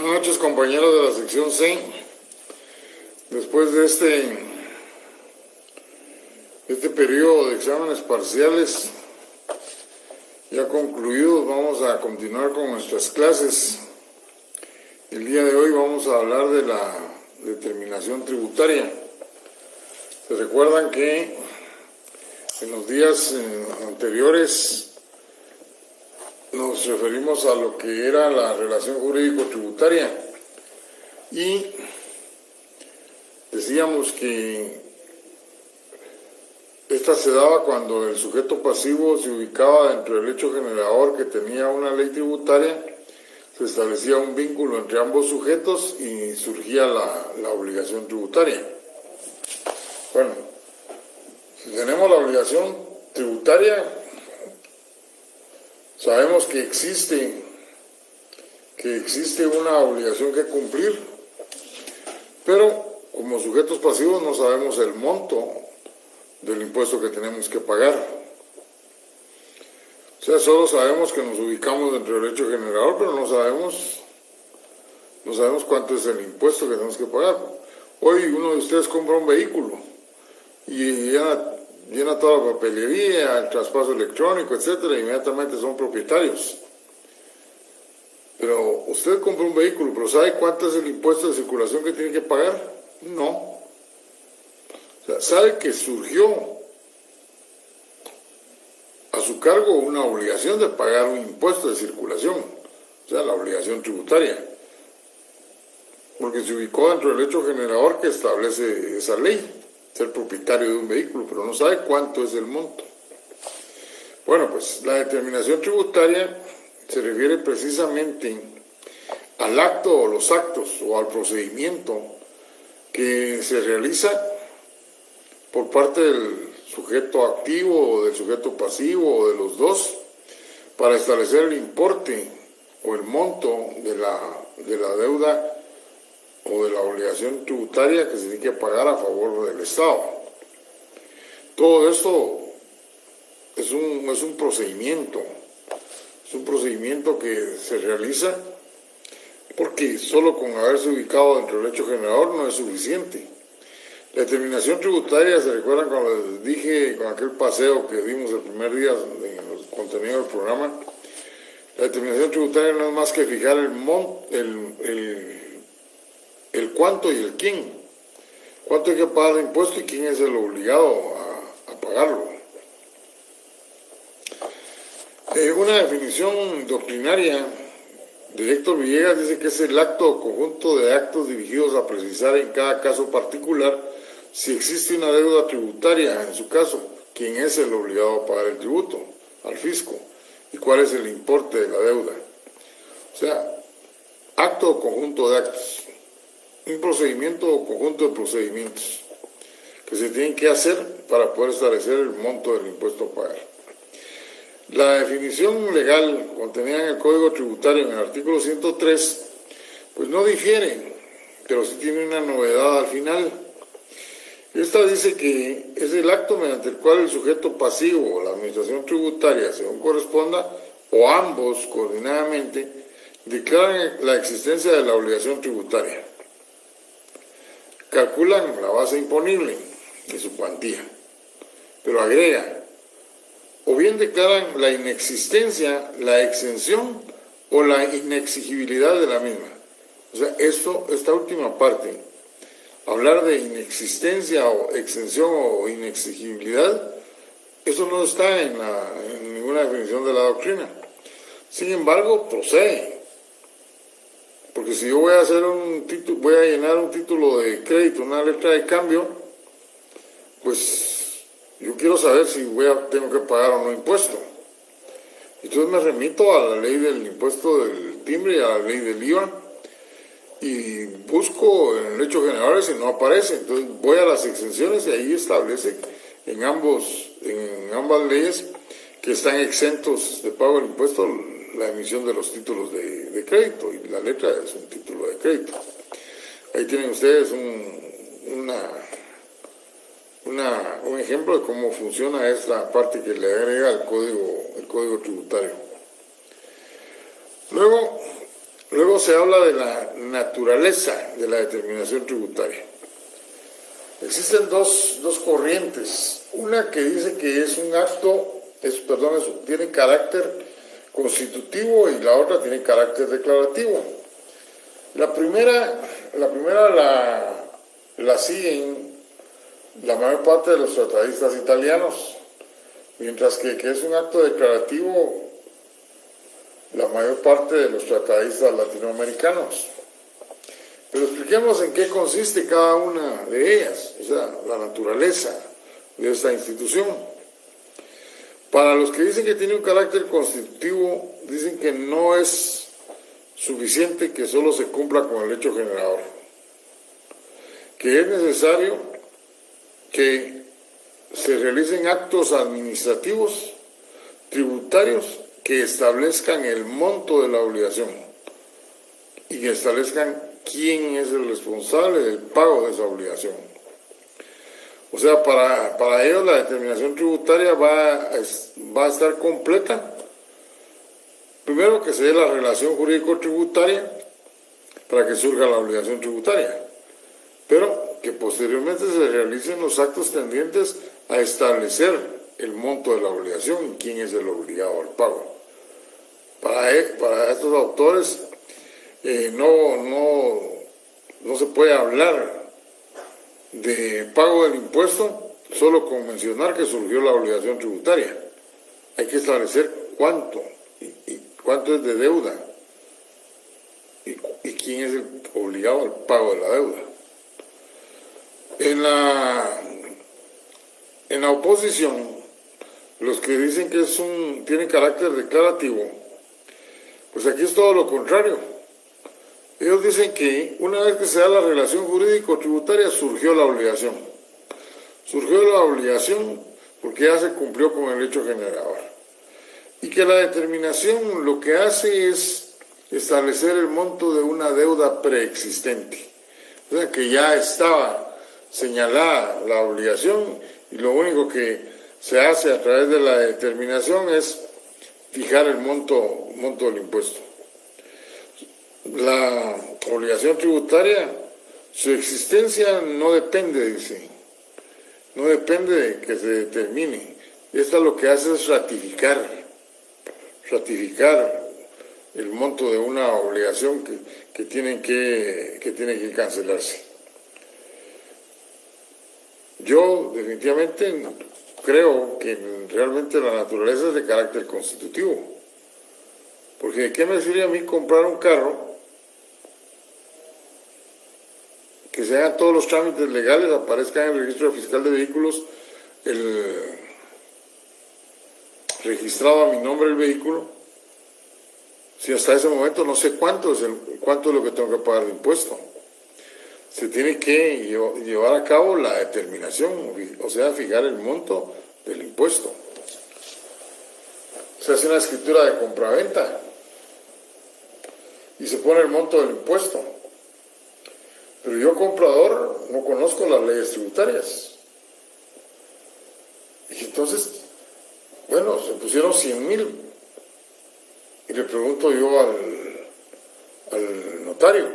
Buenas noches, compañeros de la sección C. Después de este periodo de exámenes parciales ya concluidos, vamos a continuar con nuestras clases. El día de hoy vamos a hablar de la determinación tributaria. ¿Se recuerdan que en los días anteriores nos referimos a lo que era la relación jurídico-tributaria y decíamos que esta se daba cuando el sujeto pasivo se ubicaba dentro del hecho generador que tenía una ley tributaria, se establecía un vínculo entre ambos sujetos y surgía la obligación tributaria. Bueno, si tenemos la obligación tributaria, sabemos que existe una obligación que cumplir, pero como sujetos pasivos no sabemos el monto del impuesto que tenemos que pagar. O sea, solo sabemos que nos ubicamos dentro del hecho generador, pero no sabemos cuánto es el impuesto que tenemos que pagar. Hoy uno de ustedes compra un vehículo y llena toda la papelería, el traspaso electrónico, etcétera, inmediatamente son propietarios. Pero usted compra un vehículo, pero ¿sabe cuánto es el impuesto de circulación que tiene que pagar? No. O sea, sabe que surgió a su cargo una obligación de pagar un impuesto de circulación, o sea, la obligación tributaria, porque se ubicó dentro del hecho generador que establece esa ley, ser propietario de un vehículo, pero no sabe cuánto es el monto. Bueno, pues la determinación tributaria se refiere precisamente al acto o los actos o al procedimiento que se realiza por parte del sujeto activo o del sujeto pasivo o de los dos para establecer el importe o el monto de la deuda o de la obligación tributaria que se tiene que pagar a favor del Estado. Todo esto es un procedimiento que se realiza porque solo con haberse ubicado dentro del hecho generador no es suficiente. La determinación tributaria, ¿se recuerdan cuando les dije con aquel paseo que dimos el primer día en el contenido del programa? La determinación tributaria no es más que fijar el cuánto y el quién. Cuánto hay que pagar de impuesto y quién es el obligado a pagarlo. Una definición doctrinaria de Héctor Villegas dice que es el acto o conjunto de actos dirigidos a precisar en cada caso particular si existe una deuda tributaria, en su caso, quién es el obligado a pagar el tributo al fisco y cuál es el importe de la deuda. O sea, acto o conjunto de actos. Un procedimiento o conjunto de procedimientos que se tienen que hacer para poder establecer el monto del impuesto a pagar. La definición legal contenida en el Código Tributario en el artículo 103, pues no difiere, pero sí tiene una novedad al final. Esta dice que es el acto mediante el cual el sujeto pasivo o la administración tributaria, según corresponda, o ambos coordinadamente, declaran la existencia de la obligación tributaria. Calculan la base imponible de su cuantía, pero agrega, o bien declaran la inexistencia, la exención o la inexigibilidad de la misma. O sea, esta última parte, hablar de inexistencia o exención o inexigibilidad, eso no está en ninguna definición de la doctrina. Sin embargo, procede. Porque si yo voy a llenar un título de crédito, una letra de cambio, pues yo quiero saber si tengo que pagar o no impuesto. Entonces me remito a la ley del impuesto del timbre y a la ley del IVA y busco en el hecho general si no aparece. Entonces voy a las exenciones y ahí establece en ambas leyes que están exentos de pago del impuesto la emisión de los títulos de crédito, y la letra es un título de crédito. Ahí tienen ustedes un ejemplo de cómo funciona esta parte que le agrega el código tributario. Luego, Luego se habla de la naturaleza de la determinación tributaria. Existen dos corrientes. Una que dice que es un acto, tiene carácter constitutivo y la otra tiene carácter declarativo. La primera la siguen la mayor parte de los tratadistas italianos, mientras que es un acto declarativo la mayor parte de los tratadistas latinoamericanos. Pero expliquemos en qué consiste cada una de ellas, o sea, la naturaleza de esta institución. Para los que dicen que tiene un carácter constitutivo, dicen que no es suficiente que solo se cumpla con el hecho generador, que es necesario que se realicen actos administrativos, tributarios, que establezcan el monto de la obligación y que establezcan quién es el responsable del pago de esa obligación. O sea, para ellos la determinación tributaria va a estar completa. Primero, que se dé la relación jurídico-tributaria para que surja la obligación tributaria, pero que posteriormente se realicen los actos tendientes a establecer el monto de la obligación y quién es el obligado al pago. Para estos autores no se puede hablar de pago del impuesto solo con mencionar que surgió la obligación tributaria. Hay que establecer cuánto es de deuda y quién es el obligado al pago de la deuda. En la oposición, los que dicen que tiene carácter declarativo, pues aquí es todo lo contrario. Ellos dicen que una vez que se da la relación jurídico-tributaria surgió la obligación. Surgió la obligación porque ya se cumplió con el hecho generador. Y que la determinación lo que hace es establecer el monto de una deuda preexistente. O sea, que ya estaba señalada la obligación y lo único que se hace a través de la determinación es fijar el monto del impuesto. La obligación tributaria, su existencia no depende, dice, no depende de que se determine. Esta lo que hace es ratificar el monto de una obligación que tiene que cancelarse. Yo definitivamente creo que realmente la naturaleza es de carácter constitutivo. Porque ¿de qué me sirve a mí comprar un carro que se hagan todos los trámites legales, aparezca en el registro fiscal de vehículos el registrado a mi nombre el vehículo, si hasta ese momento no sé cuánto es lo que tengo que pagar de impuesto? Se tiene que llevar a cabo la determinación, o sea, fijar el monto del impuesto. Se hace una escritura de compraventa y se pone el monto del impuesto. Pero yo, comprador, no conozco las leyes tributarias. Y entonces, bueno, se pusieron 100,000. Y le pregunto yo al notario,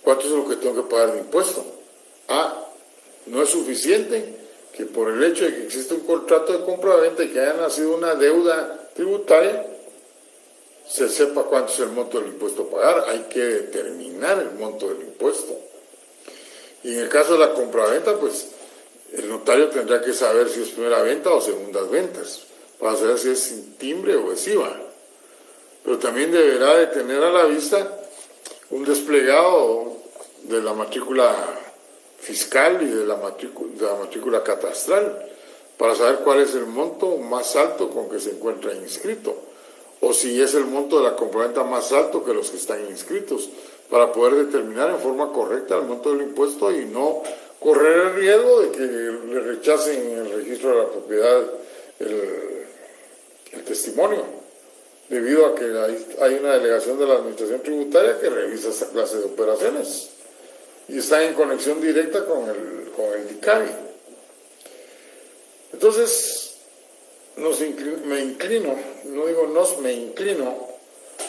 ¿cuánto es lo que tengo que pagar de impuesto? No es suficiente que por el hecho de que existe un contrato de compraventa y que haya nacido una deuda tributaria, se sepa cuánto es el monto del impuesto a pagar. Hay que determinar el monto del impuesto. Y en el caso de la compraventa, pues el notario tendrá que saber si es primera venta o segundas ventas, para saber si es sin timbre o es IVA. Pero también deberá de tener a la vista un desplegado de la matrícula fiscal y de la matrícula catastral, para saber cuál es el monto más alto con que se encuentra inscrito, o si es el monto de la compraventa más alto que los que están inscritos, para poder determinar en forma correcta el monto del impuesto y no correr el riesgo de que le rechacen en el registro de la propiedad el testimonio, debido a que hay una delegación de la Administración Tributaria que revisa esta clase de operaciones y está en conexión directa con el DICABI. Entonces, me inclino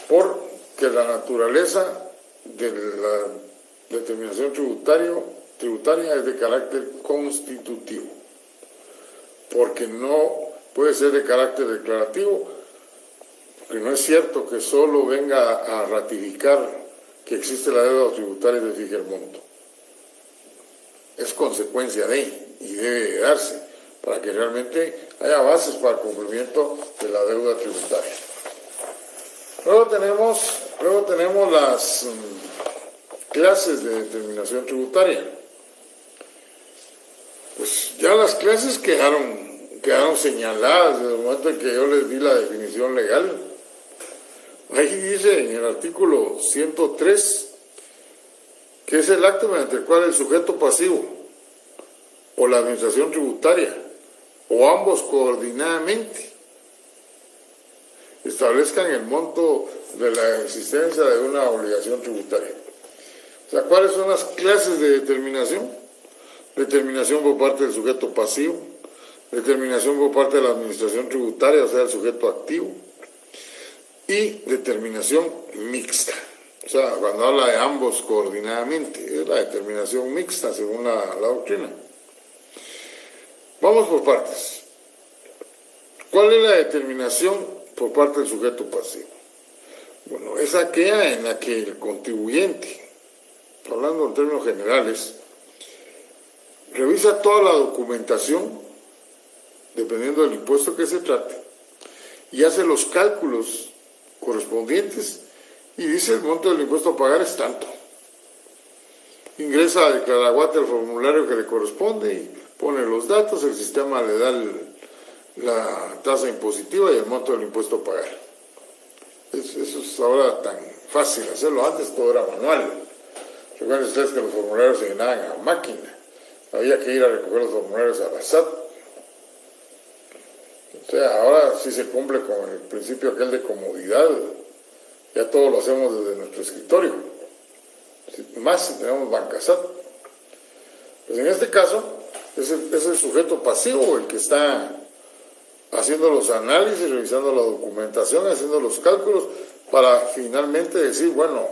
por que la naturaleza de la determinación tributaria es de carácter constitutivo, porque no puede ser de carácter declarativo, porque no es cierto que solo venga a ratificar que existe la deuda tributaria y se fije el monto. Es consecuencia de, y debe darse, para que realmente haya bases para el cumplimiento de la deuda tributaria. Luego tenemos las clases de determinación tributaria. Pues ya las clases quedaron señaladas desde el momento en que yo les di la definición legal. Ahí dice en el artículo 103 que es el acto mediante el cual el sujeto pasivo o la administración tributaria o ambos coordinadamente establezcan el monto de la existencia de una obligación tributaria. O sea, ¿cuáles son las clases de determinación? Determinación por parte del sujeto pasivo, determinación por parte de la administración tributaria, o sea, el sujeto activo, y determinación mixta. O sea, cuando habla de ambos coordinadamente, es la determinación mixta según la doctrina. Vamos por partes. ¿Cuál es la determinación por parte del sujeto pasivo? Bueno, es aquella en la que el contribuyente, hablando en términos generales, revisa toda la documentación, dependiendo del impuesto que se trate, y hace los cálculos correspondientes y dice el monto del impuesto a pagar es tanto. Ingresa a Declaraguate el formulario que le corresponde y pone los datos, el sistema le da la tasa impositiva y el monto del impuesto a pagar. Eso es ahora tan fácil hacerlo. Antes todo era manual. Recuerden ustedes que los formularios se llenaban a máquina. Había que ir a recoger los formularios a la SAT. O sea, ahora sí se cumple con el principio aquel de comodidad. Ya todo lo hacemos desde nuestro escritorio. Más si tenemos banca SAT. Pues en este caso, es el sujeto pasivo el que está haciendo los análisis, revisando la documentación, haciendo los cálculos para finalmente decir, bueno,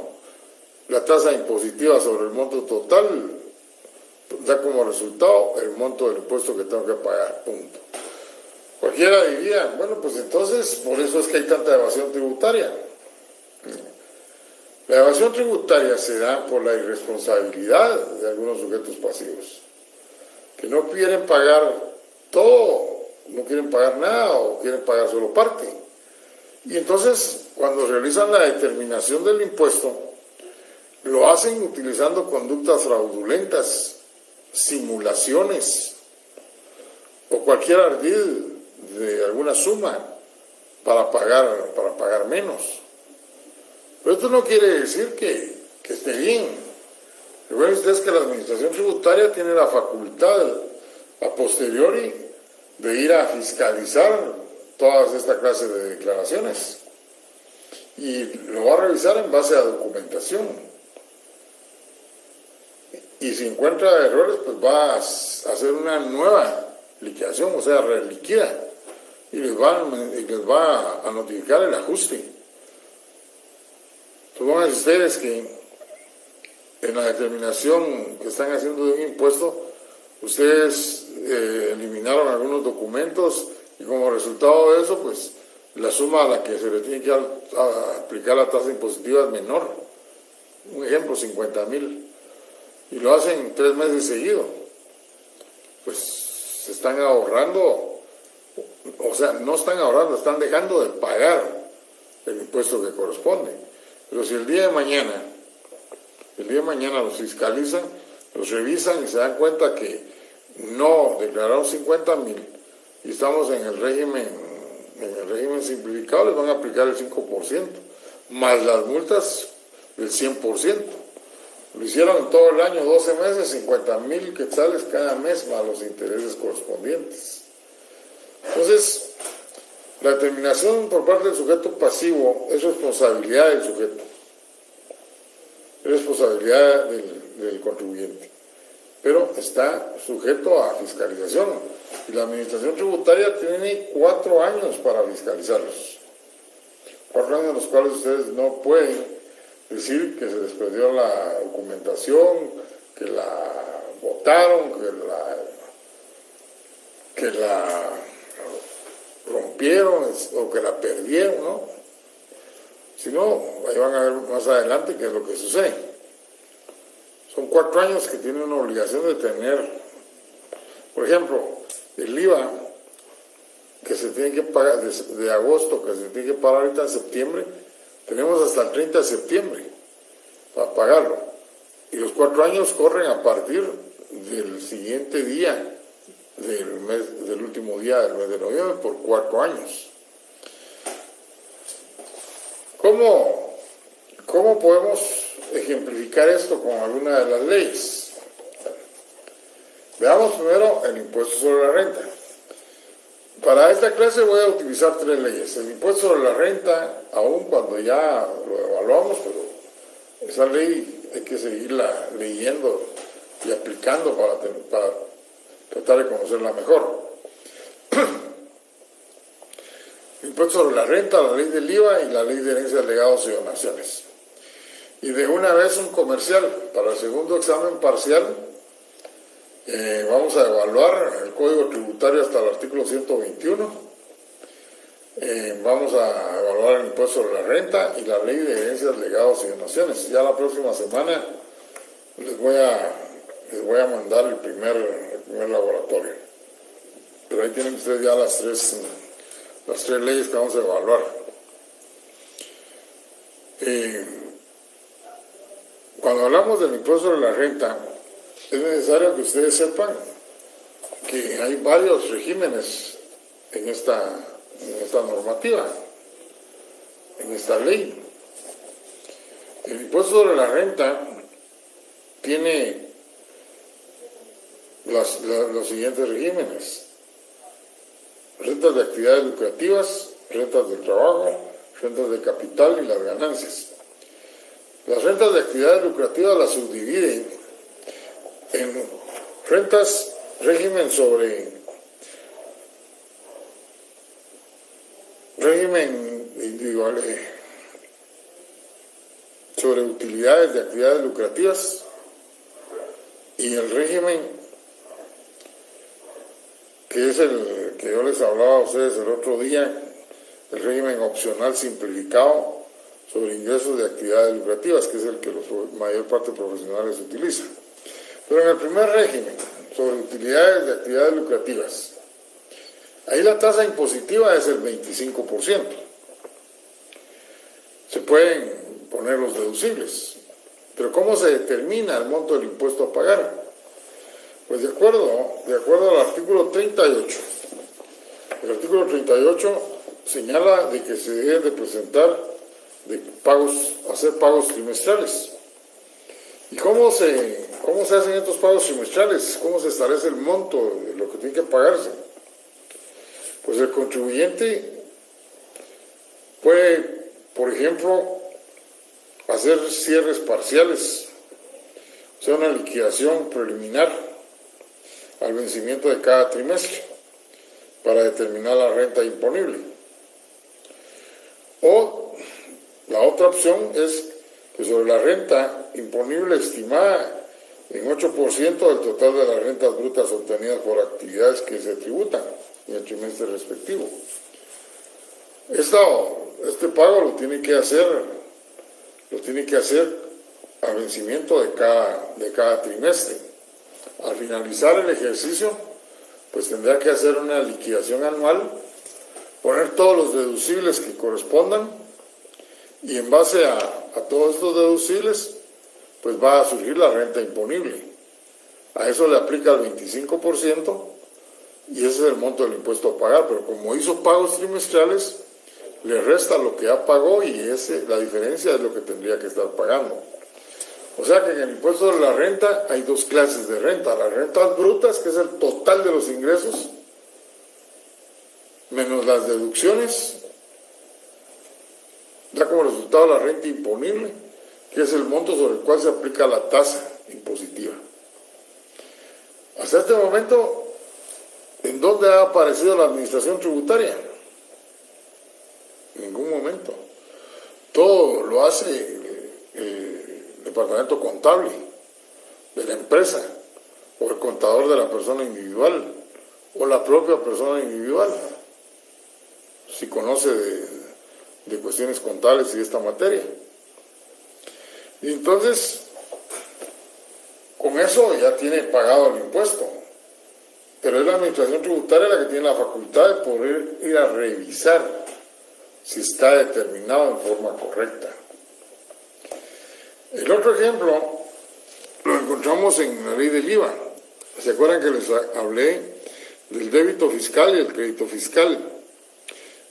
la tasa impositiva sobre el monto total da como resultado el monto del impuesto que tengo que pagar, punto. Cualquiera diría, bueno, pues entonces por eso es que hay tanta evasión tributaria. La evasión tributaria se da por la irresponsabilidad de algunos sujetos pasivos, que no quieren pagar todo, no quieren pagar nada o quieren pagar solo parte. Y entonces, cuando realizan la determinación del impuesto, lo hacen utilizando conductas fraudulentas, simulaciones o cualquier ardid de alguna suma para pagar menos. Pero esto no quiere decir que esté bien. Recuerden ustedes que la administración tributaria tiene la facultad a posteriori de ir a fiscalizar todas esta clase de declaraciones y lo va a revisar en base a documentación, y si encuentra errores pues va a hacer una nueva liquidación, o sea, reliquida, y les va a notificar el ajuste. Supongan ustedes que en la determinación que están haciendo de un impuesto, ustedes eliminaron algunos documentos y como resultado de eso, pues la suma a la que se le tiene que aplicar la tasa impositiva es menor. Un ejemplo, 50,000. Y lo hacen 3 meses seguidos. Pues se están ahorrando, o sea, no están ahorrando, están dejando de pagar el impuesto que corresponde. Pero si el día de mañana los fiscalizan, los revisan y se dan cuenta que no declararon 50,000 y estamos en el régimen simplificado, les van a aplicar el 5%, más las multas del 100%. Lo hicieron en todo el año, 12 meses, 50,000 quetzales cada mes, más los intereses correspondientes. Entonces, la determinación por parte del sujeto pasivo es responsabilidad del sujeto, es responsabilidad del contribuyente, pero está sujeto a fiscalización. Y la administración tributaria tiene 4 años para fiscalizarlos. 4 años en los cuales ustedes no pueden decir que se les perdió la documentación, que la botaron, que la rompieron o que la perdieron, ¿no? Si no, ahí van a ver más adelante qué es lo que sucede. Son 4 años que tienen una obligación de tener, por ejemplo, el IVA que se tiene que pagar de agosto, que se tiene que pagar ahorita en septiembre, tenemos hasta el 30 de septiembre para pagarlo. Y los 4 años corren a partir del siguiente día del último día del mes de noviembre por 4 años. ¿Cómo podemos ejemplificar esto con alguna de las leyes? Veamos primero el impuesto sobre la renta. Para esta clase voy a utilizar 3 leyes. El impuesto sobre la renta, aun cuando ya lo evaluamos, pero esa ley hay que seguirla leyendo y aplicando para tratar de conocerla mejor. El impuesto sobre la renta, la ley del IVA y la ley de herencias, legados y donaciones. Y de una vez un comercial. Para el segundo examen parcial vamos a evaluar el Código Tributario hasta el artículo 121. Vamos a evaluar el impuesto sobre la renta y la ley de herencias, legados y donaciones. Ya la próxima semana les voy a mandar el primer laboratorio. Pero ahí tienen ustedes ya las tres leyes que vamos a evaluar. Cuando hablamos del impuesto sobre la renta, es necesario que ustedes sepan que hay varios regímenes en esta normativa, en esta ley. El impuesto sobre la renta tiene los siguientes regímenes: rentas de actividades lucrativas, rentas del trabajo, rentas de capital y las ganancias. Las rentas de actividades lucrativas las subdividen en rentas, régimen individual, sobre utilidades de actividades lucrativas, y el régimen que es el que yo les hablaba a ustedes el otro día, el régimen opcional simplificado sobre ingresos de actividades lucrativas, que es el que la mayor parte de profesionales utilizan. Pero en el primer régimen, sobre utilidades de actividades lucrativas, ahí la tasa impositiva es el 25%. Se pueden poner los deducibles, pero ¿cómo se determina el monto del impuesto a pagar? Pues de acuerdo al artículo 38. El artículo 38 señala de que se deben de presentar hacer pagos trimestrales. ¿Y cómo se hacen estos pagos trimestrales? ¿Cómo se establece el monto de lo que tiene que pagarse? Pues el contribuyente puede, por ejemplo, hacer cierres parciales, o sea, una liquidación preliminar al vencimiento de cada trimestre para determinar la renta imponible. O la otra opción es que sobre la renta imponible estimada en 8% del total de las rentas brutas obtenidas por actividades que se tributan en el trimestre respectivo. Este pago lo tiene que hacer al vencimiento de cada trimestre. Al finalizar el ejercicio, pues tendrá que hacer una liquidación anual, poner todos los deducibles que correspondan, y en base a todos estos deducibles, pues va a surgir la renta imponible. A eso le aplica el 25%, y ese es el monto del impuesto a pagar, pero como hizo pagos trimestrales, le resta lo que ya pagó, y la diferencia es lo que tendría que estar pagando. O sea que en el impuesto de la renta hay 2 clases de renta: las rentas brutas, que es el total de los ingresos, menos las deducciones, da como resultado la renta imponible, que es el monto sobre el cual se aplica la tasa impositiva. Hasta este momento, ¿en dónde ha aparecido la administración tributaria? En ningún momento. todo lo hace el departamento contable de la empresa, o el contador de la persona individual, o la propia persona individual, si conoce de cuestiones contables y de esta materia. Y entonces, con eso ya tiene pagado el impuesto, pero es la administración tributaria la que tiene la facultad de poder ir a revisar si está determinado en forma correcta. El otro ejemplo lo encontramos en la ley del IVA. ¿Se acuerdan que les hablé del débito fiscal y el crédito fiscal?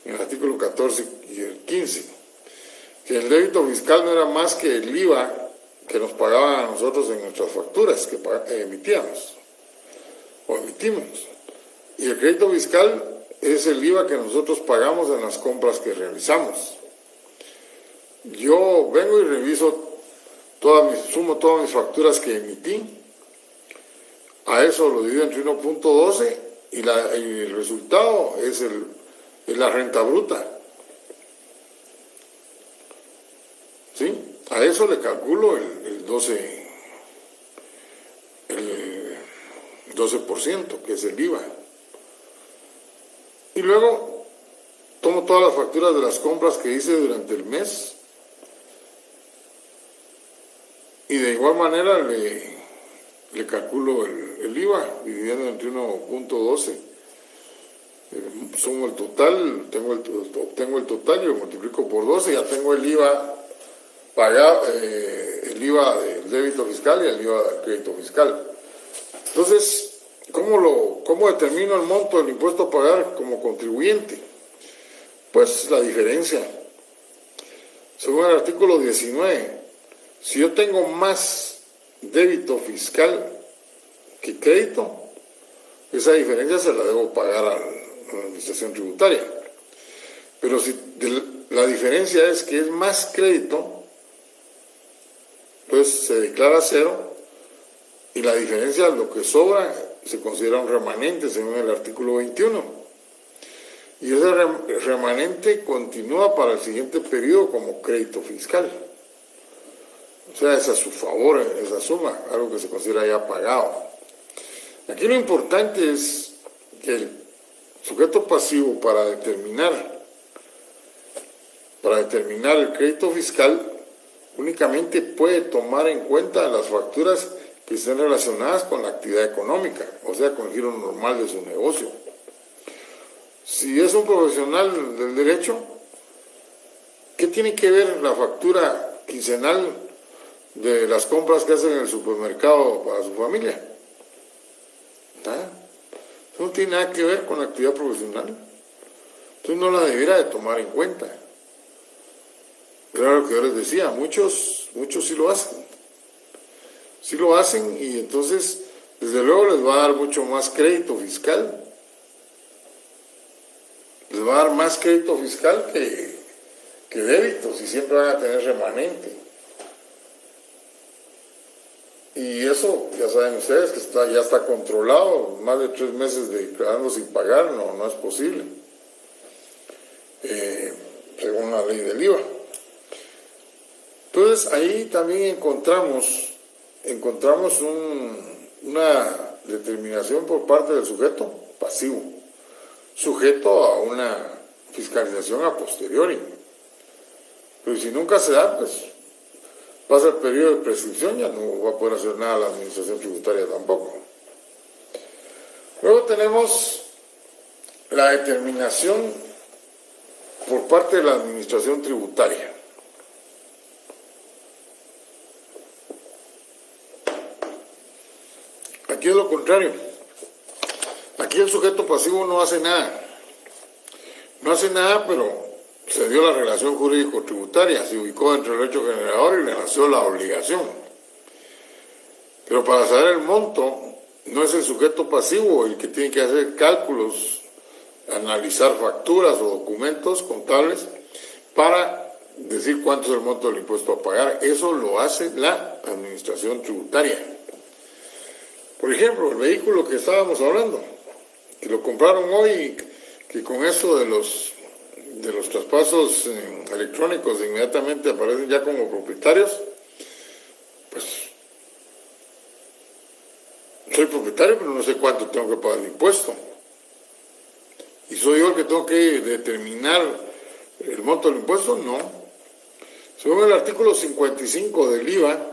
En el artículo 14 y el 15. Que el débito fiscal no era más que el IVA que nos pagaban a nosotros en nuestras facturas que emitíamos o emitimos. Y el crédito fiscal es el IVA que nosotros pagamos en las compras que realizamos. Yo vengo y reviso sumo todas mis facturas que emití, a eso lo divido entre 1.12 y el resultado es la renta bruta. ¿Sí? A eso le calculo el 12%, que es el IVA. Y luego tomo todas las facturas de las compras que hice durante el mes y de igual manera le calculo el IVA dividiendo entre 1.12. Sumo el total, obtengo el total y lo multiplico por 12, ya tengo el IVA pagado, el IVA del débito fiscal y el IVA del crédito fiscal. Entonces, ¿cómo determino el monto del impuesto a pagar como contribuyente? Pues la diferencia. Según el artículo 19, si yo tengo más débito fiscal que crédito, esa diferencia se la debo pagar a la administración tributaria. Pero si la diferencia es que es más crédito, pues se declara cero y la diferencia, lo que sobra, se considera un remanente según el artículo 21. Y ese remanente continúa para el siguiente periodo como crédito fiscal. O sea, es a su favor esa suma, algo que se considera ya pagado. Aquí lo importante es que el sujeto pasivo para determinar el crédito fiscal únicamente puede tomar en cuenta las facturas que estén relacionadas con la actividad económica, o sea, con el giro normal de su negocio. Si es un profesional del derecho, ¿qué tiene que ver la factura quincenal de las compras que hacen en el supermercado para su familia? ¿Ah? Eso no tiene nada que ver con la actividad profesional. Entonces no la debiera de tomar en cuenta. Claro que yo les decía, muchos sí lo hacen. Sí lo hacen y entonces, desde luego, les va a dar mucho más crédito fiscal. Les va a dar más crédito fiscal que débitos y siempre van a tener remanente. Y eso, ya saben ustedes, que ya está controlado. Más de 3 meses quedando sin pagar, no es posible. Según la ley del IVA. Entonces, ahí también encontramos una determinación por parte del sujeto pasivo, sujeto a una fiscalización a posteriori. Pero si nunca se da, pues pasa el periodo de prescripción, ya no va a poder hacer nada la administración tributaria tampoco. Luego tenemos la determinación por parte de la administración tributaria. Aquí es lo contrario. Aquí el sujeto pasivo no hace nada. No hace nada, pero se dio la relación jurídico-tributaria, se ubicó entre el hecho generador y le nació la obligación. Pero para saber el monto, no es el sujeto pasivo el que tiene que hacer cálculos, analizar facturas o documentos contables para decir cuánto es el monto del impuesto a pagar. Eso lo hace la administración tributaria. Por ejemplo, el vehículo que estábamos hablando, que lo compraron hoy, que con esto de los traspasos electrónicos inmediatamente aparecen ya como propietarios, pues soy propietario, pero no sé cuánto tengo que pagar de impuesto. ¿Y soy yo el que tengo que determinar el monto del impuesto? No. Según el artículo 55 del IVA,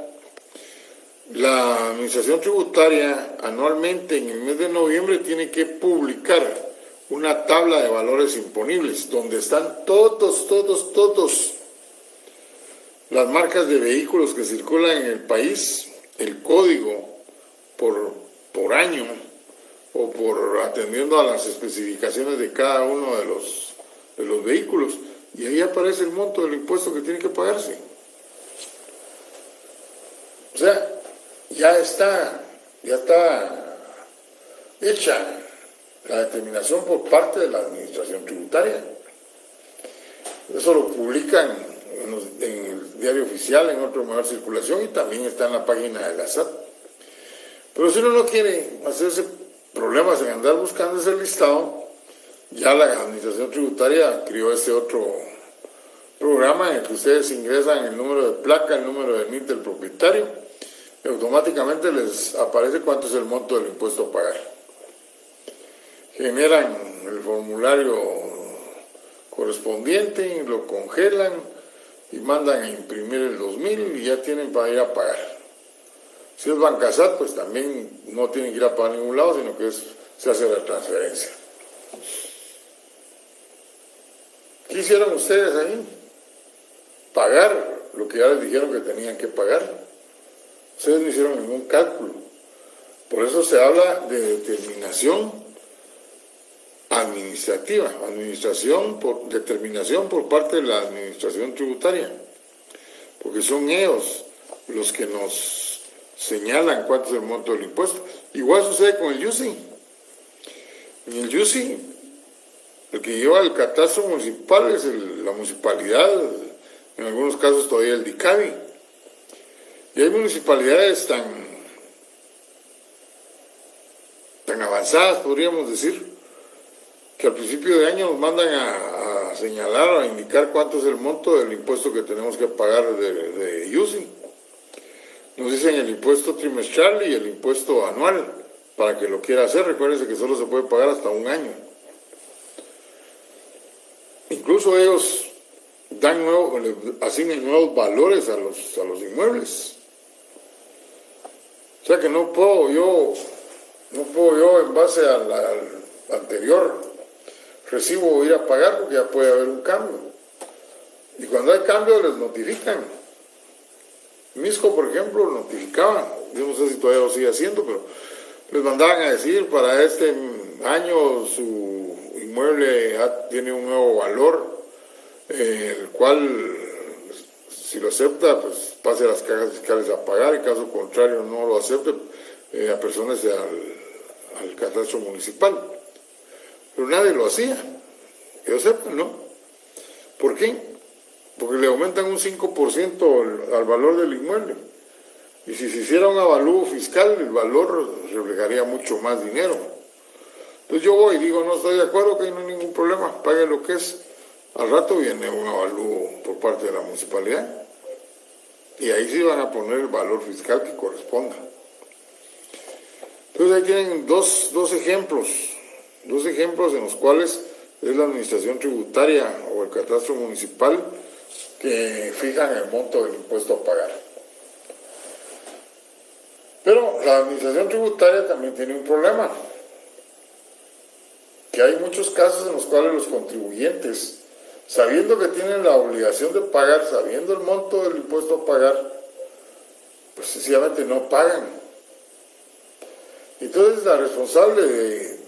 la Administración Tributaria anualmente en el mes de noviembre tiene que publicar una tabla de valores imponibles donde están todos las marcas de vehículos que circulan en el país, el código por año o por atendiendo a las especificaciones de cada uno de los vehículos, y ahí aparece el monto del impuesto que tiene que pagarse. O sea, ya está hecha la determinación por parte de la Administración Tributaria. Eso lo publican en el diario oficial, en otro mejor circulación, y también está en la página de la SAT. Pero si uno no quiere hacerse problemas en andar buscando ese listado, ya la Administración Tributaria creó este otro programa en el que ustedes ingresan el número de placa, el número de NIT del propietario, y automáticamente les aparece cuánto es el monto del impuesto a pagar. Generan el formulario correspondiente, lo congelan y mandan a imprimir el 2000 y ya tienen para ir a pagar. Si es Bancasat, pues también no tienen que ir a pagar a ningún lado, sino que se hace la transferencia. ¿Qué hicieron ustedes ahí? Pagar lo que ya les dijeron que tenían que pagar. Ustedes no hicieron ningún cálculo. Por eso se habla de determinación administrativa, determinación por parte de la Administración Tributaria, porque son ellos los que nos señalan cuánto es el monto del impuesto. Igual sucede con el YUSI. En el YUSI, el que lleva el catastro municipal es la municipalidad, en algunos casos todavía el DICABI. Y hay municipalidades tan avanzadas, podríamos decir, que al principio de año nos mandan a señalar, a indicar cuánto es el monto del impuesto que tenemos que pagar de YUSI. Nos dicen el impuesto trimestral y el impuesto anual, para que lo quiera hacer. Recuérdense que solo se puede pagar hasta un año. Incluso ellos asignan nuevos valores a los inmuebles. O sea que no puedo yo en base al anterior recibo ir a pagar, porque ya puede haber un cambio. Y cuando hay cambio les notifican. Misco, por ejemplo, notificaban, yo no sé si todavía lo sigue haciendo, pero les mandaban a decir: para este año su inmueble tiene un nuevo valor, el cual, si lo acepta, pues pase a las cajas fiscales a pagar; en caso contrario no lo acepte, apersónese al catastro municipal. Pero nadie lo hacía, que yo sepa, ¿no? ¿Por qué? Porque le aumentan un 5% al valor del inmueble. Y si se hiciera un avalúo fiscal, el valor reflejaría mucho más dinero. Entonces yo voy y digo: no estoy de acuerdo, que no hay ningún problema, pague lo que es. Al rato viene un avalúo por parte de la municipalidad, y ahí sí van a poner el valor fiscal que corresponda. Entonces ahí tienen dos ejemplos en los cuales es la Administración Tributaria o el catastro municipal que fijan el monto del impuesto a pagar. Pero la Administración Tributaria también tiene un problema, que hay muchos casos en los cuales los contribuyentes, sabiendo que tienen la obligación de pagar, sabiendo el monto del impuesto a pagar, pues sencillamente no pagan. Entonces la responsable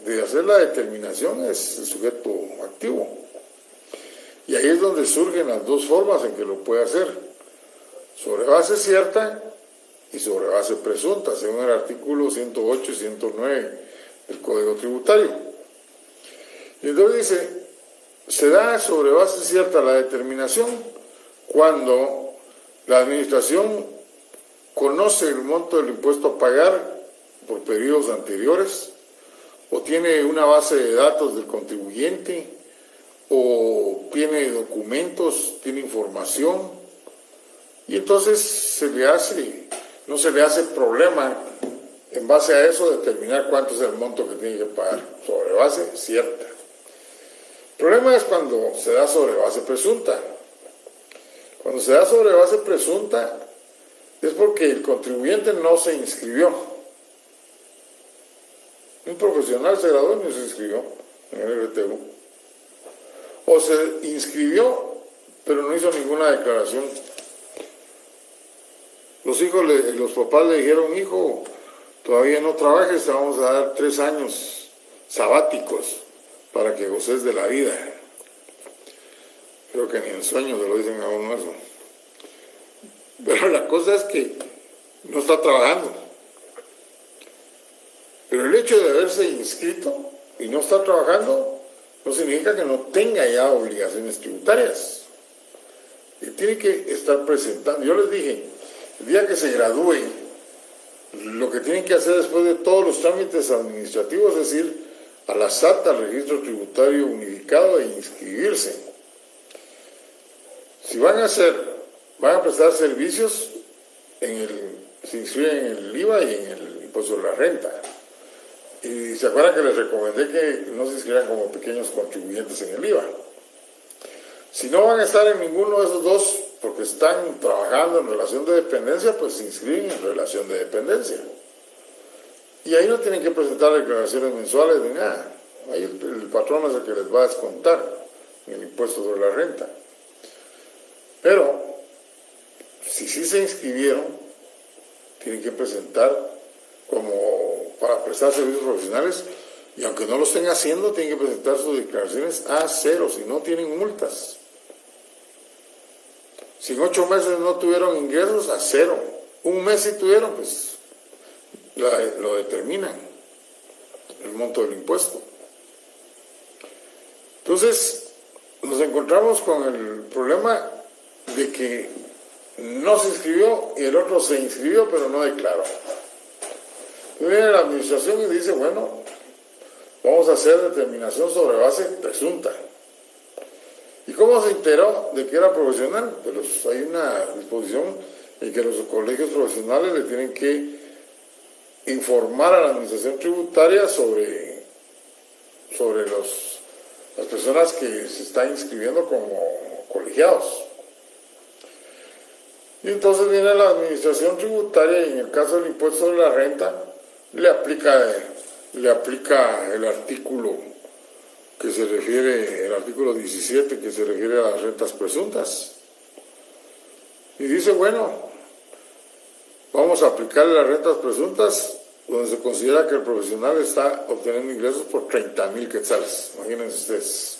de hacer la determinación es el sujeto activo. Y ahí es donde surgen las dos formas en que lo puede hacer: sobre base cierta y sobre base presunta, según el artículo 108 y 109 del Código Tributario. Y entonces dice: se da sobre base cierta la determinación cuando la administración conoce el monto del impuesto a pagar por periodos anteriores, o tiene una base de datos del contribuyente, o tiene documentos, tiene información, y entonces no se le hace problema en base a eso determinar cuánto es el monto que tiene que pagar sobre base cierta. El problema es cuando se da sobre base presunta. Cuando se da sobre base presunta es porque el contribuyente no se inscribió. Un profesional se graduó y no se inscribió en el RTU. O se inscribió, pero no hizo ninguna declaración. Los papás le dijeron, hijo, todavía no trabajes, te vamos a dar 3 años sabáticos para que goces de la vida. Creo que ni en sueños se lo dicen a uno eso. Pero la cosa es que no está trabajando. Pero el hecho de haberse inscrito y no estar trabajando no significa que no tenga ya obligaciones tributarias. Y tiene que estar presentando. Yo les dije, el día que se gradúe, lo que tienen que hacer después de todos los trámites administrativos es ir a la SAT, al Registro Tributario Unificado, e inscribirse. Si van a prestar servicios, se inscriben en el IVA y en el impuesto de la renta. Y se acuerdan que les recomendé que no se inscriban como pequeños contribuyentes en el IVA. Si no van a estar en ninguno de esos dos porque están trabajando en relación de dependencia, pues se inscriben en relación de dependencia. Y ahí no tienen que presentar declaraciones mensuales ni nada. Ahí el patrón es el que les va a descontar en el impuesto sobre la renta. Pero, si sí se inscribieron, tienen que presentar como para prestar servicios profesionales, y aunque no lo estén haciendo, tienen que presentar sus declaraciones a cero, si no tienen multas. Si en 8 meses no tuvieron ingresos, a cero. 1 mes si tuvieron, pues lo determinan, el monto del impuesto. Entonces, nos encontramos con el problema de que no se inscribió y el otro se inscribió pero no declaró. Entonces viene la administración y dice, bueno, vamos a hacer determinación sobre base presunta. ¿Y cómo se enteró de que era profesional? Pues hay una disposición en que los colegios profesionales le tienen que informar a la administración tributaria sobre las personas que se están inscribiendo como colegiados. Y entonces viene la administración tributaria y en el caso del impuesto de la renta le aplica el artículo que se refiere, el artículo 17 que se refiere a las rentas presuntas. Y dice, bueno, vamos a aplicarle las rentas presuntas donde se considera que el profesional está obteniendo ingresos por 30,000 quetzales. Imagínense ustedes.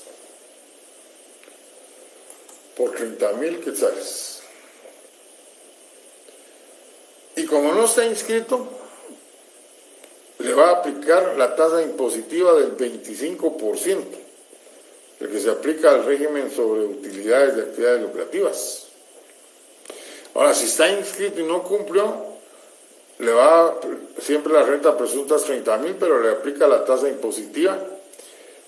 Por 30,000 quetzales. Y como no está inscrito, le va a aplicar la tasa impositiva del 25%, el que se aplica al régimen sobre utilidades de actividades lucrativas. Ahora, si está inscrito y no cumplió, siempre la renta presunta es 30,000, pero le aplica la tasa impositiva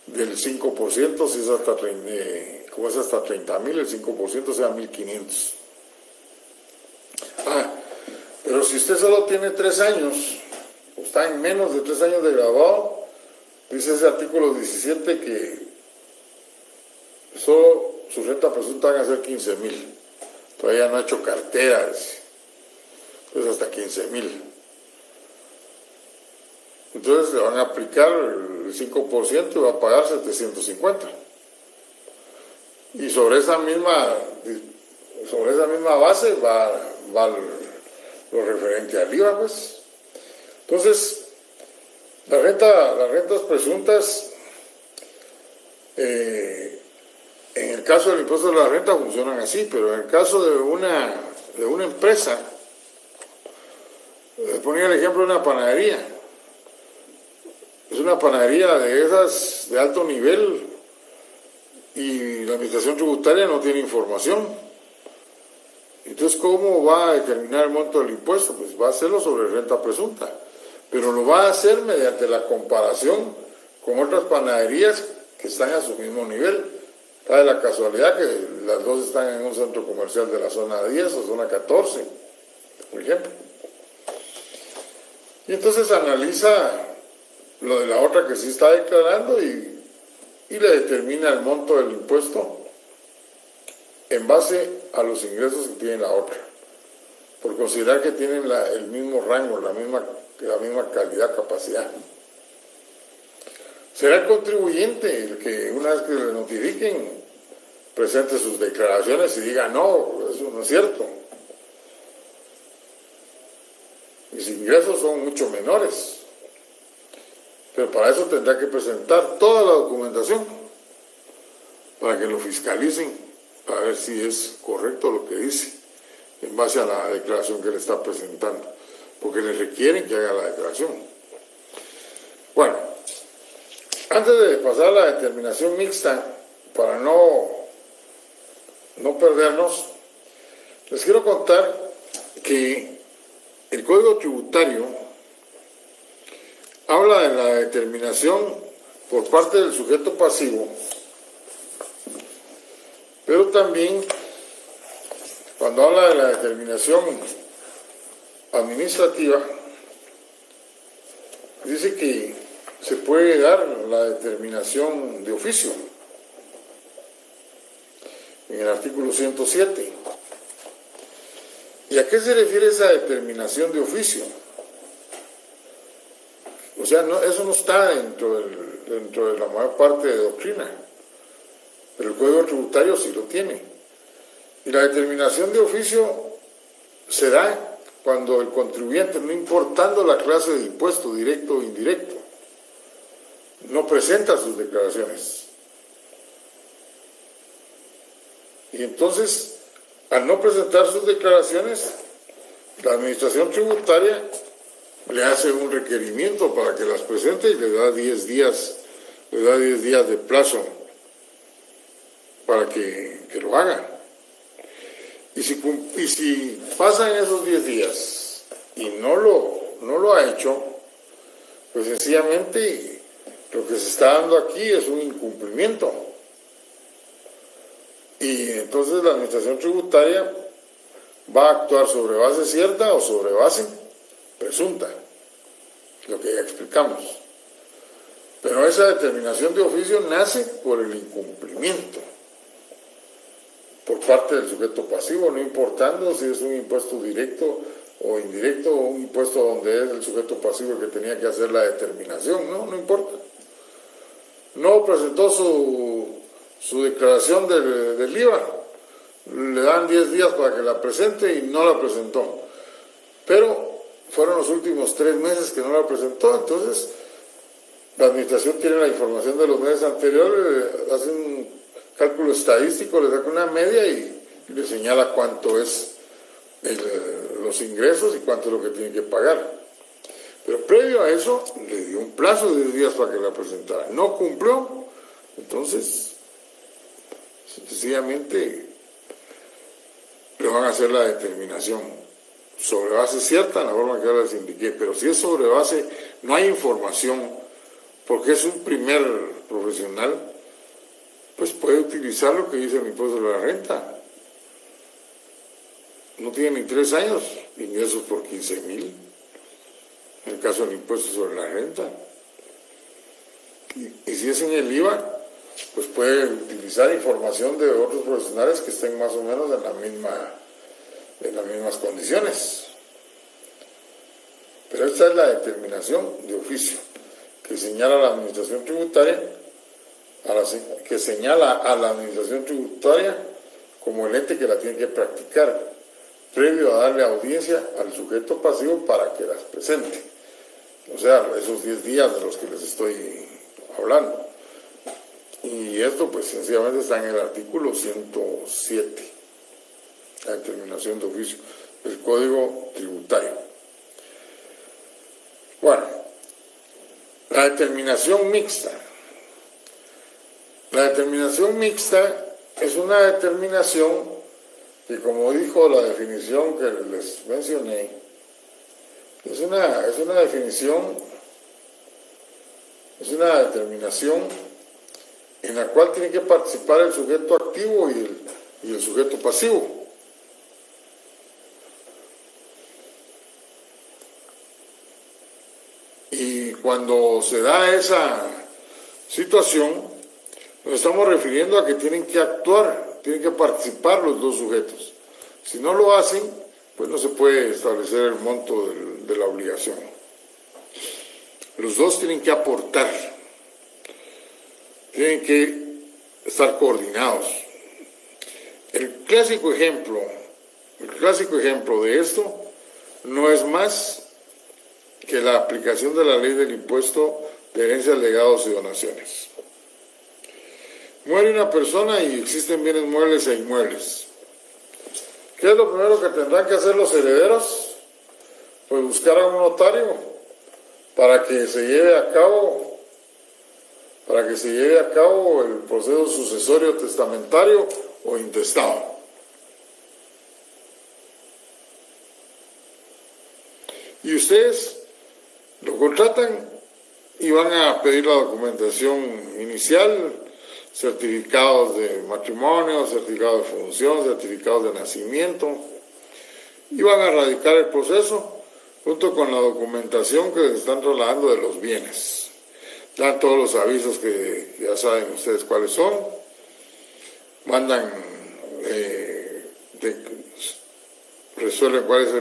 del 5%, si es hasta 30,000, el 5% sea 1,500. Pero si usted solo tiene 3 años, o está en menos de 3 años de graduado, dice ese artículo 17 que solo su renta presunta van a ser 15,000. Todavía no ha hecho cartera, entonces hasta 15,000. Entonces le van a aplicar el 5% y va a pagar 750. Y sobre esa misma base va lo referente al IVA, pues. Entonces, las rentas presuntas, en el caso del impuesto de la renta funcionan así, pero en el caso de una empresa, ponía el ejemplo de una panadería. Es una panadería de esas de alto nivel y la administración tributaria no tiene información. Entonces, ¿cómo va a determinar el monto del impuesto? Pues va a hacerlo sobre renta presunta, pero lo va a hacer mediante la comparación con otras panaderías que están a su mismo nivel, Da la casualidad que las dos están en un centro comercial de la zona 10 o zona 14, por ejemplo. Y entonces analiza lo de la otra que sí está declarando y le determina el monto del impuesto en base a los ingresos que tiene la otra, por considerar que tienen el mismo rango, la misma calidad, capacidad. Será el contribuyente el que, una vez que le notifiquen, presente sus declaraciones y diga, no, eso no es cierto. Mis ingresos son mucho menores. Pero para eso tendrá que presentar toda la documentación para que lo fiscalicen, para ver si es correcto lo que dice, en base a la declaración que le está presentando, porque le requieren que haga la declaración. Bueno, antes de pasar a la determinación mixta, para no perdernos, les quiero contar que el Código Tributario habla de la determinación por parte del sujeto pasivo, pero también cuando habla de la determinación administrativa, dice que se puede dar la determinación de oficio en el artículo 107. ¿Y a qué se refiere esa determinación de oficio? O sea, eso no está dentro de la mayor parte de doctrina, pero el Código Tributario sí lo tiene. Y la determinación de oficio se da cuando el contribuyente, no importando la clase de impuesto directo o indirecto, no presenta sus declaraciones. Y entonces, al no presentar sus declaraciones, la Administración Tributaria le hace un requerimiento para que las presente y le da 10 días de plazo para que lo haga. Y si pasan esos 10 días y no lo ha hecho, pues sencillamente lo que se está dando aquí es un incumplimiento. Y entonces la Administración Tributaria va a actuar sobre base cierta o sobre base presunta, lo que ya explicamos. Pero esa determinación de oficio nace por el incumplimiento por parte del sujeto pasivo, no importando si es un impuesto directo o indirecto, o un impuesto donde es el sujeto pasivo el que tenía que hacer la determinación, no importa. No presentó su declaración del IVA, le dan 10 días para que la presente y no la presentó. Pero fueron los últimos 3 meses que no la presentó, entonces la administración tiene la información de los meses anteriores, hace un cálculo estadístico, le saca una media y le señala cuánto es los ingresos y cuánto es lo que tiene que pagar. Pero previo a eso, le dio un plazo de 10 días para que la presentara. No cumplió, entonces, sencillamente, le van a hacer la determinación sobre base cierta, en la forma que ahora les indiqué. Pero si es sobre base, no hay información, porque es un primer profesional, pues puede utilizar lo que dice el impuesto de la renta. No tiene ni 3 años, ingresos por 15,000, en el caso del impuesto sobre la renta. Y si es en el IVA, pues puede utilizar información de otros profesionales que estén más o menos en las mismas condiciones. Pero esta es la determinación de oficio que señala la Administración Tributaria, que señala a la Administración Tributaria como el ente que la tiene que practicar, previo a darle audiencia al sujeto pasivo para que las presente. O sea, esos 10 días de los que les estoy hablando. Y esto pues sencillamente está en el artículo 107, la determinación de oficio del Código Tributario. Bueno, la determinación mixta. La determinación mixta es una determinación que, como dijo la definición que les mencioné, es una determinación en la cual tiene que participar el sujeto activo y el sujeto pasivo. Y cuando se da esa situación, nos estamos refiriendo a que tienen que actuar, tienen que participar los dos sujetos. Si no lo hacen, pues no se puede establecer el monto de la obligación. Los dos tienen que aportar, tienen que estar coordinados. El clásico ejemplo de esto no es más que la aplicación de la ley del impuesto de herencias, legados y donaciones. Muere una persona y existen bienes muebles e inmuebles. ¿Qué es lo primero que tendrán que hacer los herederos? Pues buscar a un notario para que se lleve a cabo el proceso sucesorio testamentario o intestado. Y ustedes lo contratan y van a pedir la documentación inicial, certificados de matrimonio, certificados de función, certificados de nacimiento, y van a radicar el proceso junto con la documentación que les están trasladando de los bienes. Dan todos los avisos que ya saben ustedes cuáles son, mandan, resuelven cuál es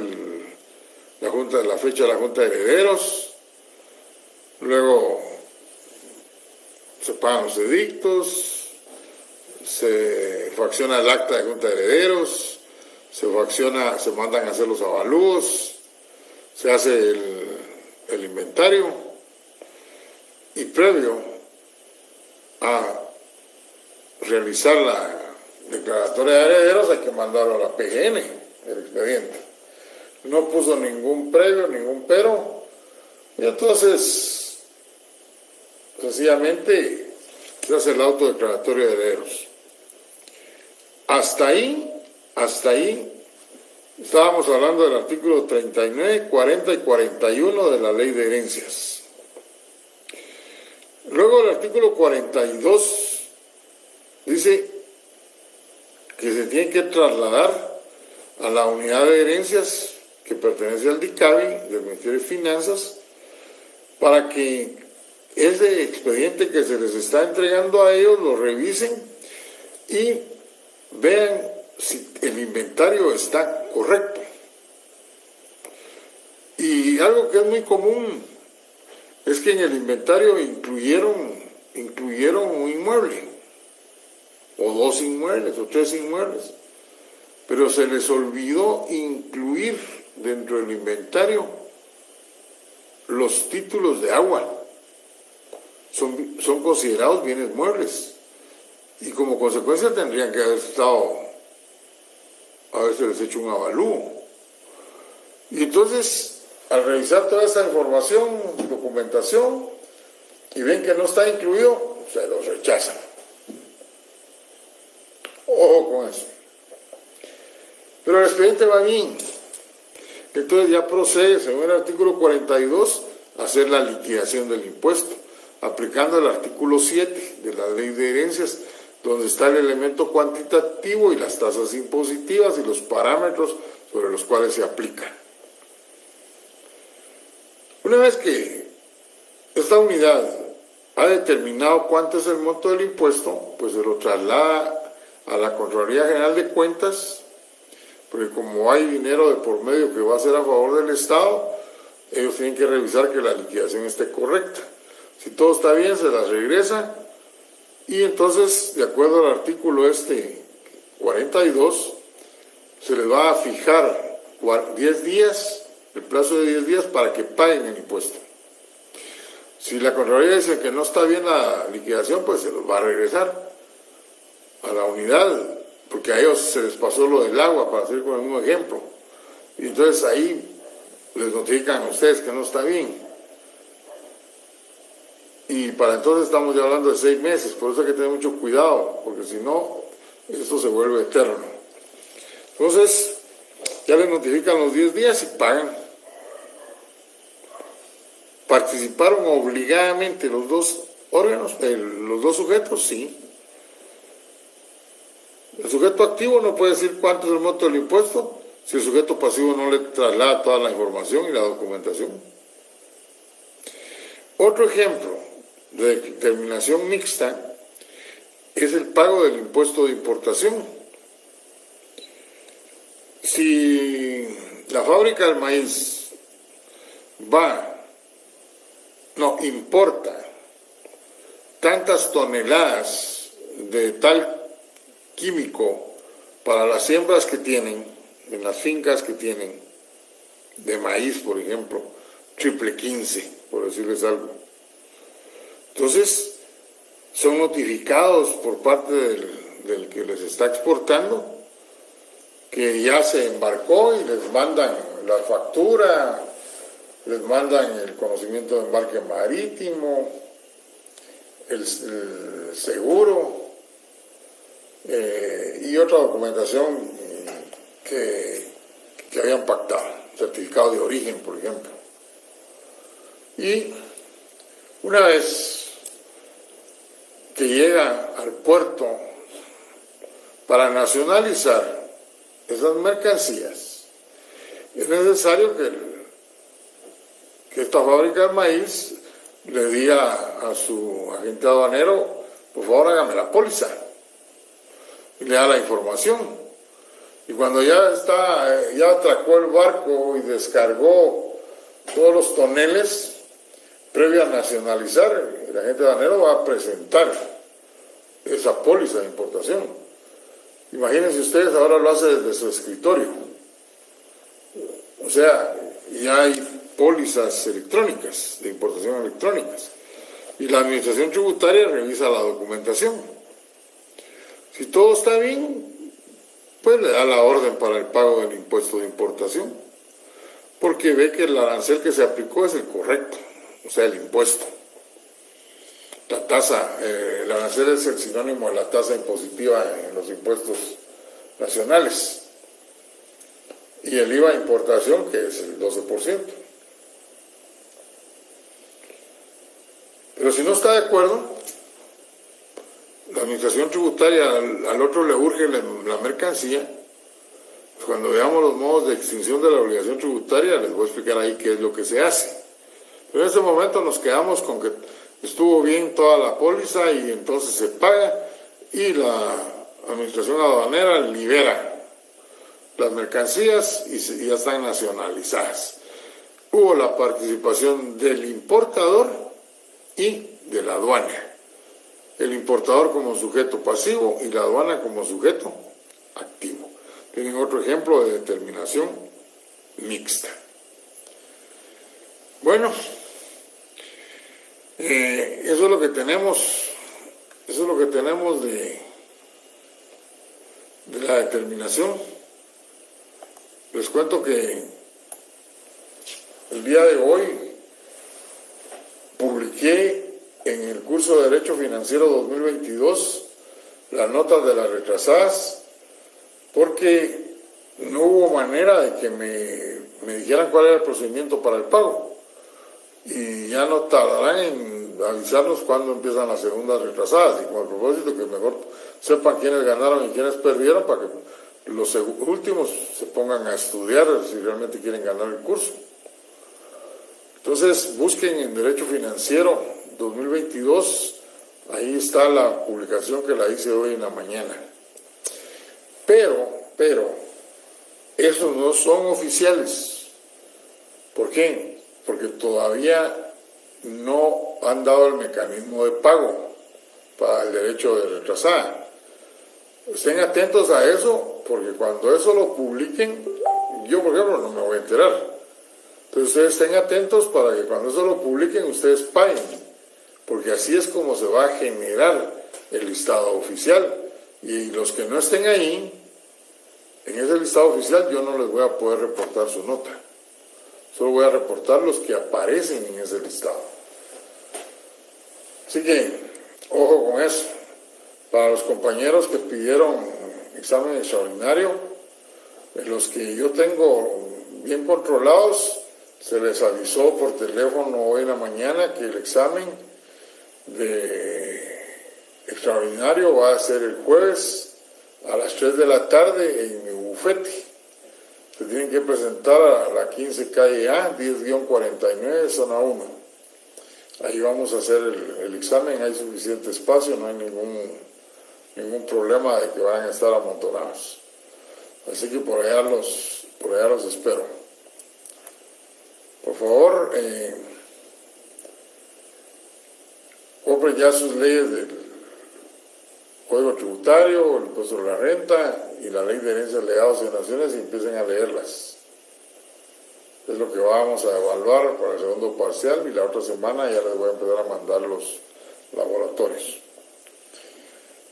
la fecha de la Junta de Herederos, luego se pagan los edictos, se fracciona el acta de Junta de Herederos, se mandan a hacer los avalúos, se hace el inventario, y previo a realizar la declaratoria de herederos hay que mandarlo a la PGN, el expediente. No puso ningún previo, ningún pero, y entonces sencillamente se hace el auto declaratorio de herederos. Hasta ahí estábamos hablando del artículo 39, 40 y 41 de la Ley de Herencias. Luego el artículo 42 dice que se tiene que trasladar a la unidad de herencias que pertenece al DICABI, del Ministerio de Finanzas, para que ese expediente que se les está entregando a ellos lo revisen y vean si el inventario está correcto. Y algo que es muy común es que en el inventario incluyeron un inmueble, o dos inmuebles, o tres inmuebles, pero se les olvidó incluir dentro del inventario los títulos de agua. Son considerados bienes muebles, y como consecuencia tendrían que haberse hecho un avalúo. Y entonces, al revisar toda esta información, documentación, y ven que no está incluido, se los rechazan. Ojo con eso. Pero el expediente va bien. Entonces ya procede, según el artículo 42, a hacer la liquidación del impuesto, aplicando el artículo 7 de la Ley de Herencias, donde está el elemento cuantitativo y las tasas impositivas y los parámetros sobre los cuales se aplica. Una vez que esta unidad ha determinado cuánto es el monto del impuesto, pues se lo traslada a la Contraloría General de Cuentas, porque como hay dinero de por medio que va a ser a favor del Estado, ellos tienen que revisar que la liquidación esté correcta. Si todo está bien, se las regresa, y entonces, de acuerdo al artículo 42, se les va a fijar 10 días, el plazo de 10 días para que paguen el impuesto. Si la Contraloría dice que no está bien la liquidación, pues se los va a regresar a la unidad, porque a ellos se les pasó lo del agua, para hacer con un ejemplo. Y entonces ahí les notifican a ustedes que no está bien. Y para entonces estamos ya hablando de 6 meses, por eso hay que tener mucho cuidado, porque si no, esto se vuelve eterno. Entonces, ya les notifican los 10 días y pagan. Participaron obligadamente los dos órganos, los dos sujetos, sí. El sujeto activo no puede decir cuánto es el monto del impuesto si el sujeto pasivo no le traslada toda la información y la documentación. Otro ejemplo de determinación mixta es el pago del impuesto de importación. Si la fábrica del maíz importa tantas toneladas de tal químico para las siembras que tienen, en las fincas que tienen, de maíz, por ejemplo, triple 15, por decirles algo. Entonces, son notificados por parte del que les está exportando que ya se embarcó y les mandan la factura, les mandan el conocimiento de embarque marítimo, el seguro y otra documentación que habían pactado, certificado de origen, por ejemplo. Y una vez que llega al puerto para nacionalizar esas mercancías, es necesario que esta fábrica de maíz le diga a su agente aduanero: por favor, hágame la póliza, y le da la información. Y cuando ya atracó el barco y descargó todos los toneles, previo a nacionalizar, el agente aduanero va a presentar esa póliza de importación. Imagínense ustedes, ahora lo hace desde su escritorio. O sea, ya hay pólizas electrónicas, de importación electrónicas. Y la administración tributaria revisa la documentación. Si todo está bien, pues le da la orden para el pago del impuesto de importación, porque ve que el arancel que se aplicó es el correcto, o sea, el impuesto. La tasa, el arancel es el sinónimo de la tasa impositiva en los impuestos nacionales. Y el IVA de importación, que es el 12%. Pero si no está de acuerdo, la administración tributaria al otro le urge la mercancía. Pues cuando veamos los modos de extinción de la obligación tributaria, les voy a explicar ahí qué es lo que se hace. Pero en este momento nos quedamos con que estuvo bien toda la póliza y entonces se paga y la administración aduanera libera las mercancías y ya están nacionalizadas. Hubo la participación del importador y de la aduana. El importador como sujeto pasivo y la aduana como sujeto activo. Tienen otro ejemplo de determinación mixta. Bueno, eso es lo que tenemos de la determinación. Les cuento que el día de hoy publiqué en el curso de Derecho Financiero 2022 las notas de las retrasadas, porque no hubo manera de que me dijeran cuál era el procedimiento para el pago. Y ya no tardarán en avisarnos cuándo empiezan las segundas retrasadas, y con el propósito que mejor sepan quiénes ganaron y quiénes perdieron, para que los últimos se pongan a estudiar si realmente quieren ganar el curso. Entonces busquen en Derecho Financiero 2022, ahí está la publicación que la hice hoy en la mañana. Pero esos no son oficiales. ¿Por qué? Porque todavía no han dado el mecanismo de pago para el derecho de retrasada. Estén atentos a eso, porque cuando eso lo publiquen, yo por ejemplo no me voy a enterar. Entonces ustedes estén atentos para que cuando eso lo publiquen ustedes paguen, porque así es como se va a generar el listado oficial. Y los que no estén ahí, en ese listado oficial, yo no les voy a poder reportar su nota. Solo voy a reportar los que aparecen en ese listado. Así que, ojo con eso. Para los compañeros que pidieron examen extraordinario, los que yo tengo bien controlados, se les avisó por teléfono hoy en la mañana que el examen de extraordinario va a ser el jueves a las 3 de la tarde en mi bufete. Se tienen que presentar a la 15 calle A, 10-49, zona 1. Ahí vamos a hacer el examen, hay suficiente espacio, no hay ningún problema de que vayan a estar amontonados. Así que por allá los espero. Por favor, compren ya sus leyes del Código Tributario, el impuesto de la renta y la ley de herencias, legados y donaciones y empiecen a leerlas. Es lo que vamos a evaluar para el segundo parcial y la otra semana ya les voy a empezar a mandar los laboratorios.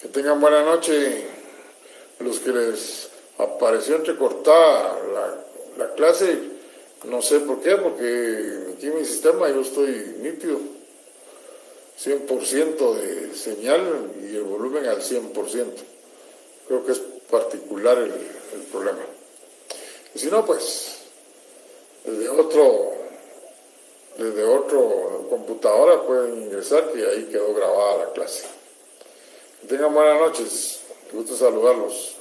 Que tengan buena noche. Los que les apareció entrecortada la clase, no sé por qué, porque aquí en mi sistema yo estoy nítido. 100% de señal y el volumen al 100%. Creo que es particular el problema. Y si no, pues, desde otro computadora pueden ingresar, que ahí quedó grabada la clase. Que tengan buenas noches. Me gusta saludarlos.